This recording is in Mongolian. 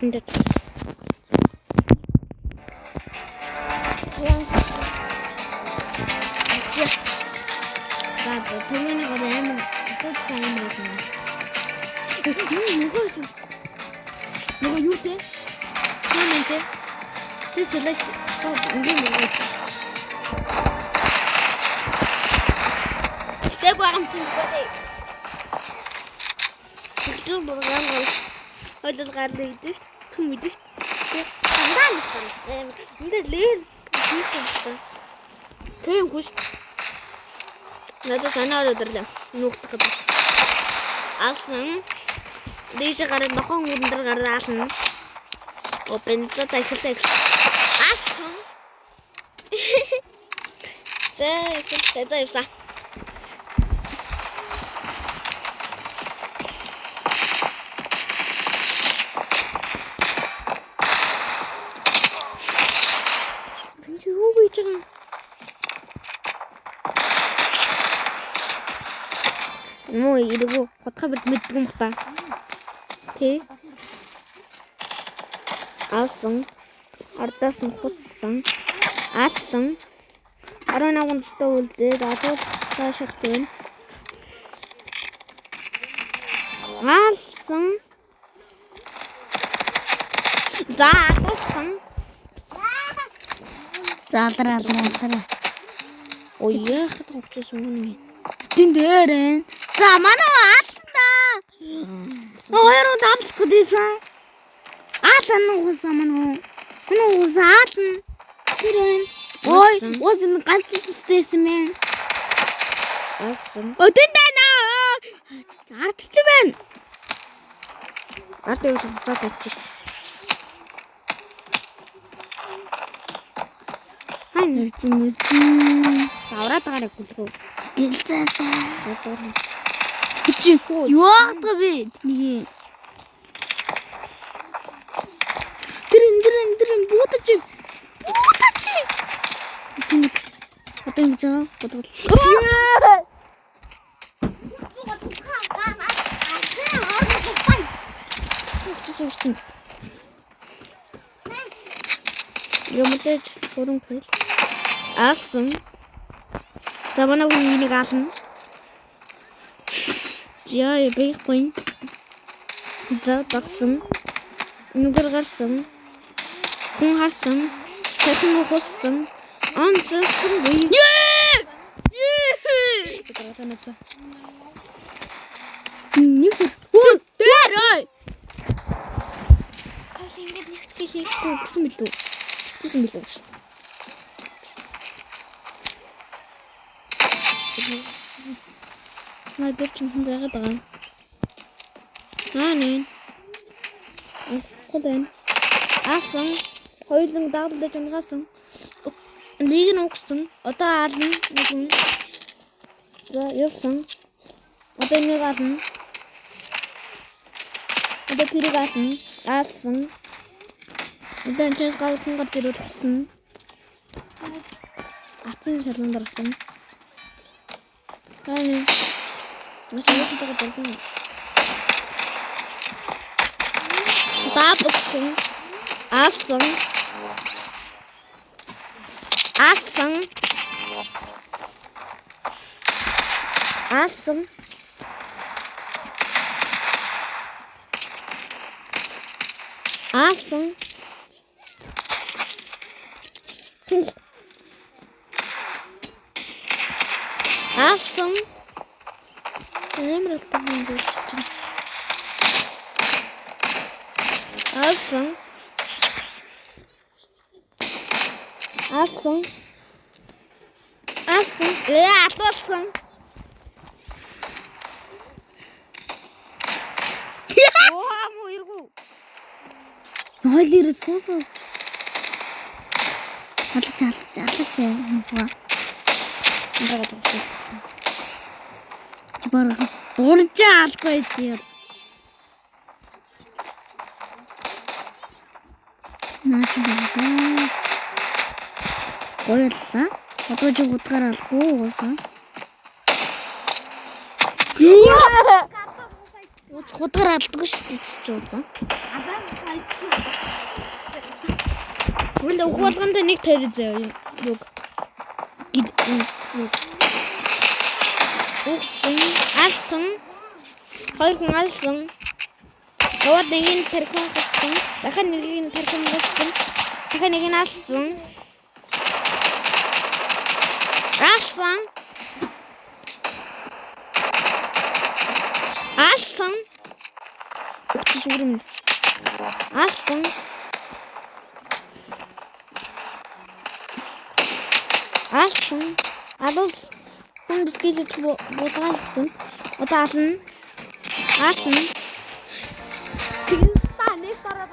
Ингээд. За түүний гол амар асуудал юм байна. Нөгөө юу те? Тэмэнтэй. Тэ select ингээд нөгөө. Тэг багамтай байна. Тэр програм хойлол гарлаа гэдэг шүү. Түн мэдээ шүү. Дандаа нэг байна. Энд лээ хийх юм. Тэггүй ш. Надад санаа өдөрлөө. Нуухтах гэдэг. Алсан. Дийж гараад нохон өрөндөр гараална. Open то тахилсаа. Алсан. За явсан. Муу иргүү хотхоо бит мэддэг юм ба. Тэ. Алсан. Ардаас нь хуссан. Алсан. 18 дэстэй үлдээд адууд тааших тийм. Алсан. За алсан. За. Ой яах вэ юм. Тин дээрэн. За манай аалтаа. Хоёр удаа амсчихсан. Аалтаа нугсан манай. Манай уусаа аалтна. Тэрэн. Ой, уусаа ганц стэйсэн мэн. Асан. Өдөн дэнаа. Артч байна. Арт юу цацаад очиж. Нэрчин. Авраад гараа гүлгөө. Гэлцээсээ. Чи юу аахгүй би тнийг. Тэрэн буудаж. Одоо ингэж байгаа. Бодгол. Юмтэйч хөрөн хэл. Алсан. Тамана үнийг ална. Яа бэйхэн. За тагсан. Нүгэр гарсан. Хүн харсан. Тэхэн хуссан. Анцсан бий. Нүгэр. Дээрэй. Хашин ингэж хийхгүй гэсэн мэт үү? Тэсэн билүү. Надад ч юм байгаад байгаа. Нэ. Асгол байна. Асан хоёуланг даалдаж унгасан. Нэг нь угсан. Одоо аална нэг. За явсан. Одоо нэг аална. Одоо тэрийг аална. Аалсан. Одоо энэ гавсан гарч ирээд угсан. Ацын шалган дарсан. Ай. Машин тагаа дөрвөн. Бабцэн. Асан. Асан. Асан. Асан. Асан. Эмрэлт юм биш. Асан. Асан. Асан. Асан. Оо муу иргүү. Хойлэр сууф. Алж юм. Ингээд болчихсон. Чибарга дурж алгүй тийм. Наач байгаа. Гоёлаа. Одоо ч утгаар алгүй уусаа. Утгаар алдгүй шүү дээ ч уусаа. Wala ухуулганд нэг тарих заяа юг. Уксэн, алсан. Хоёр хүн алсан. Яваад нэг нь тархин гиссэн. Дахин нэг нь тархин гиссэн. Дахин нэг нь алсан. Алсан. Алсан. Үгүй зүрм. Алсан. Алсан. Алус. Хүн бискилет бодгаалсан. Удаална. Алсан. Тэгээс та нэг дараа